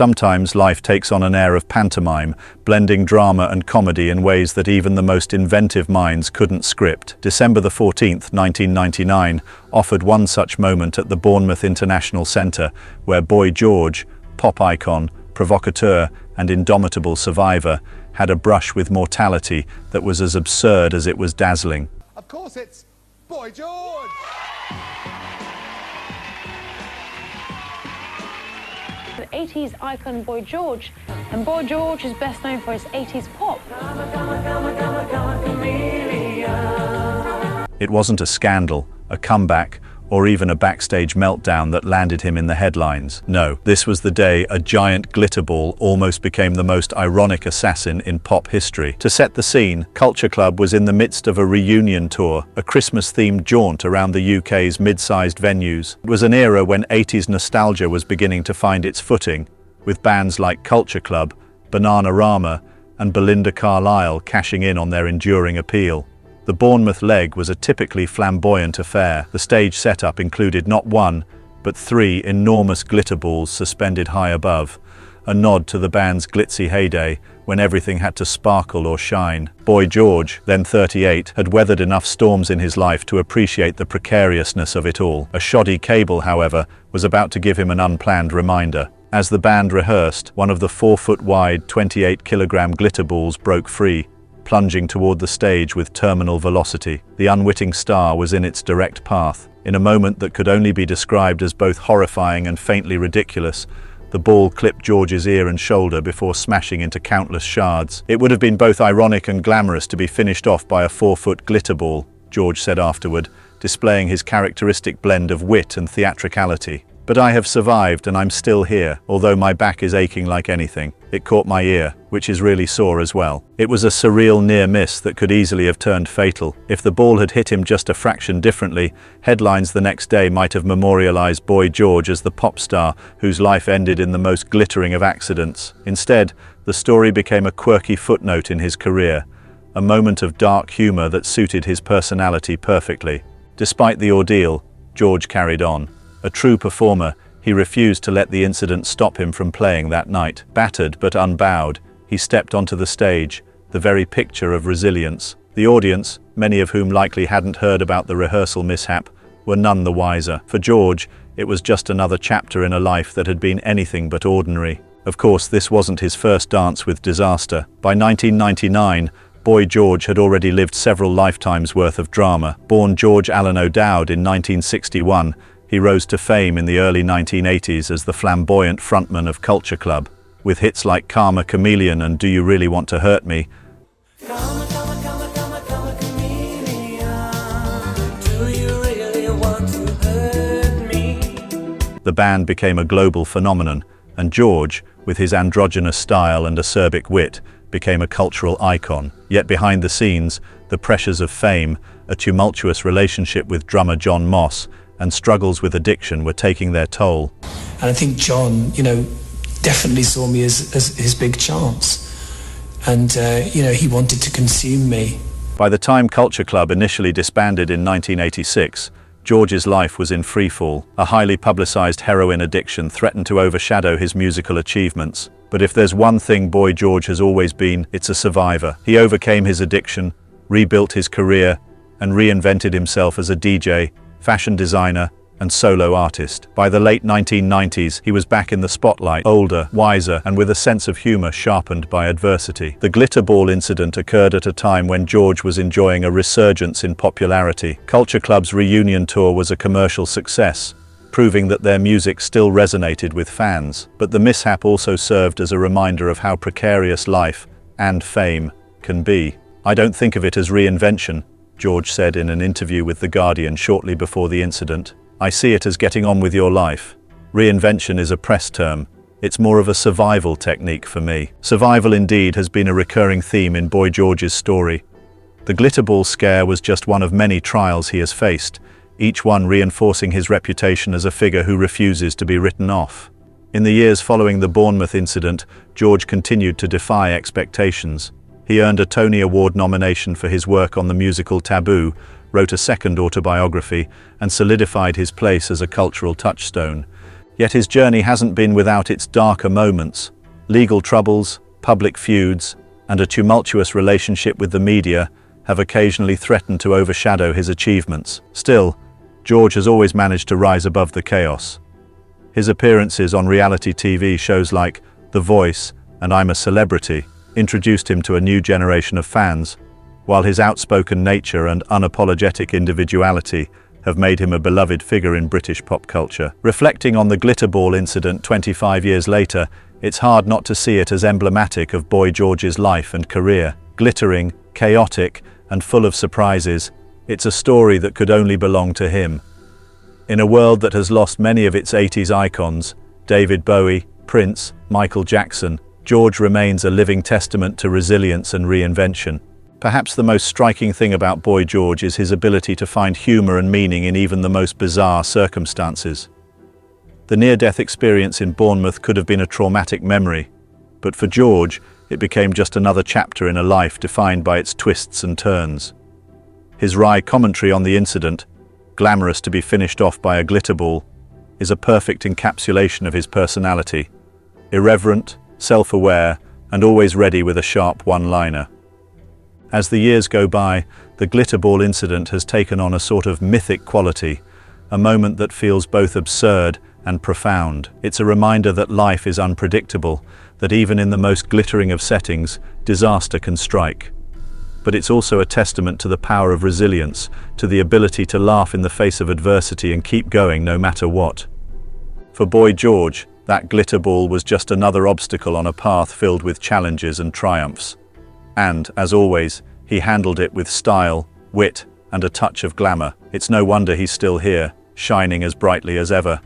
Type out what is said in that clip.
sometimes life takes on an air of pantomime, blending drama and comedy in ways that even the most inventive minds couldn't script. December the 14th, 1999, offered one such moment at the Bournemouth International Centre, where Boy George, pop icon, provocateur, and indomitable survivor, had a brush with mortality that was as absurd as it was dazzling. Of course, it's Boy George! The 80s icon Boy George, and Boy George is best known for his 80s pop. It wasn't a scandal, a comeback, or even a backstage meltdown that landed him in the headlines. No, this was the day a giant glitter ball almost became the most ironic assassin in pop history. To set the scene, Culture Club was in the midst of a reunion tour, a Christmas-themed jaunt around the UK's mid-sized venues. It was an era when 80s nostalgia was beginning to find its footing, with bands like Culture Club, Bananarama, and Belinda Carlisle cashing in on their enduring appeal. The Bournemouth leg was a typically flamboyant affair. The stage setup included not one, but three enormous glitter balls suspended high above, a nod to the band's glitzy heyday when everything had to sparkle or shine. Boy George, then 38, had weathered enough storms in his life to appreciate the precariousness of it all. A shoddy cable, however, was about to give him an unplanned reminder. As the band rehearsed, one of the 4-foot-wide, 28-kilogram glitter balls broke free, plunging toward the stage with terminal velocity. The unwitting star was in its direct path. In a moment that could only be described as both horrifying and faintly ridiculous, the ball clipped George's ear and shoulder before smashing into countless shards. "It would have been both ironic and glamorous to be finished off by a 4-foot glitter ball," George said afterward, displaying his characteristic blend of wit and theatricality. "But I have survived and I'm still here, although my back is aching like anything. It caught my ear, which is really sore as well." It was a surreal near miss that could easily have turned fatal. If the ball had hit him just a fraction differently, headlines the next day might have memorialized Boy George as the pop star whose life ended in the most glittering of accidents. Instead, the story became a quirky footnote in his career, a moment of dark humor that suited his personality perfectly. Despite the ordeal, George carried on. A true performer, he refused to let the incident stop him from playing that night. Battered but unbowed, he stepped onto the stage, the very picture of resilience. The audience, many of whom likely hadn't heard about the rehearsal mishap, were none the wiser. For George, it was just another chapter in a life that had been anything but ordinary. Of course, this wasn't his first dance with disaster. By 1999, Boy George had already lived several lifetimes worth of drama. Born George Allen O'Dowd in 1961, he rose to fame in the early 1980s as the flamboyant frontman of Culture Club, with hits like Karma Chameleon and Do You Really Want to Hurt Me. Karma, karma, karma, karma, karma chameleon. Do you really want to hurt me? The band became a global phenomenon, and George, with his androgynous style and acerbic wit, became a cultural icon. Yet behind the scenes, the pressures of fame, a tumultuous relationship with drummer John Moss, and struggles with addiction were taking their toll. And I think John, definitely saw me as his big chance. And, he wanted to consume me. By the time Culture Club initially disbanded in 1986, George's life was in freefall. A highly publicized heroin addiction threatened to overshadow his musical achievements. But if there's one thing Boy George has always been, it's a survivor. He overcame his addiction, rebuilt his career, and reinvented himself as a DJ, fashion designer, and solo artist. By the late 1990s, he was back in the spotlight, older, wiser, and with a sense of humor sharpened by adversity. The glitter ball incident occurred at a time when George was enjoying a resurgence in popularity. Culture Club's reunion tour was a commercial success, proving that their music still resonated with fans. But the mishap also served as a reminder of how precarious life and fame can be. "I don't think of it as reinvention," George said in an interview with The Guardian shortly before the incident. "I see it as getting on with your life. Reinvention is a press term. It's more of a survival technique for me." Survival indeed has been a recurring theme in Boy George's story. The glitter ball scare was just one of many trials he has faced, each one reinforcing his reputation as a figure who refuses to be written off. In the years following the Bournemouth incident, George continued to defy expectations. He earned a Tony Award nomination for his work on the musical Taboo, wrote a second autobiography, and solidified his place as a cultural touchstone. Yet his journey hasn't been without its darker moments. Legal troubles, public feuds, and a tumultuous relationship with the media have occasionally threatened to overshadow his achievements. Still, George has always managed to rise above the chaos. His appearances on reality TV shows like The Voice and I'm a Celebrity introduced him to a new generation of fans, while his outspoken nature and unapologetic individuality have made him a beloved figure in British pop culture. Reflecting on the Glitterball incident 25 years later, it's hard not to see it as emblematic of Boy George's life and career. Glittering, chaotic, and full of surprises, it's a story that could only belong to him. In a world that has lost many of its 80s icons, David Bowie, Prince, Michael Jackson, George remains a living testament to resilience and reinvention. Perhaps the most striking thing about Boy George is his ability to find humor and meaning in even the most bizarre circumstances. The near-death experience in Bournemouth could have been a traumatic memory, but for George, it became just another chapter in a life defined by its twists and turns. His wry commentary on the incident, glamorous to be finished off by a glitterball, is a perfect encapsulation of his personality. Irreverent, self-aware, and always ready with a sharp one-liner. As the years go by, the glitterball incident has taken on a sort of mythic quality, a moment that feels both absurd and profound. It's a reminder that life is unpredictable, that even in the most glittering of settings, disaster can strike. But it's also a testament to the power of resilience, to the ability to laugh in the face of adversity and keep going no matter what. For Boy George, that glitterball was just another obstacle on a path filled with challenges and triumphs. And, as always, he handled it with style, wit, and a touch of glamour. It's no wonder he's still here, shining as brightly as ever.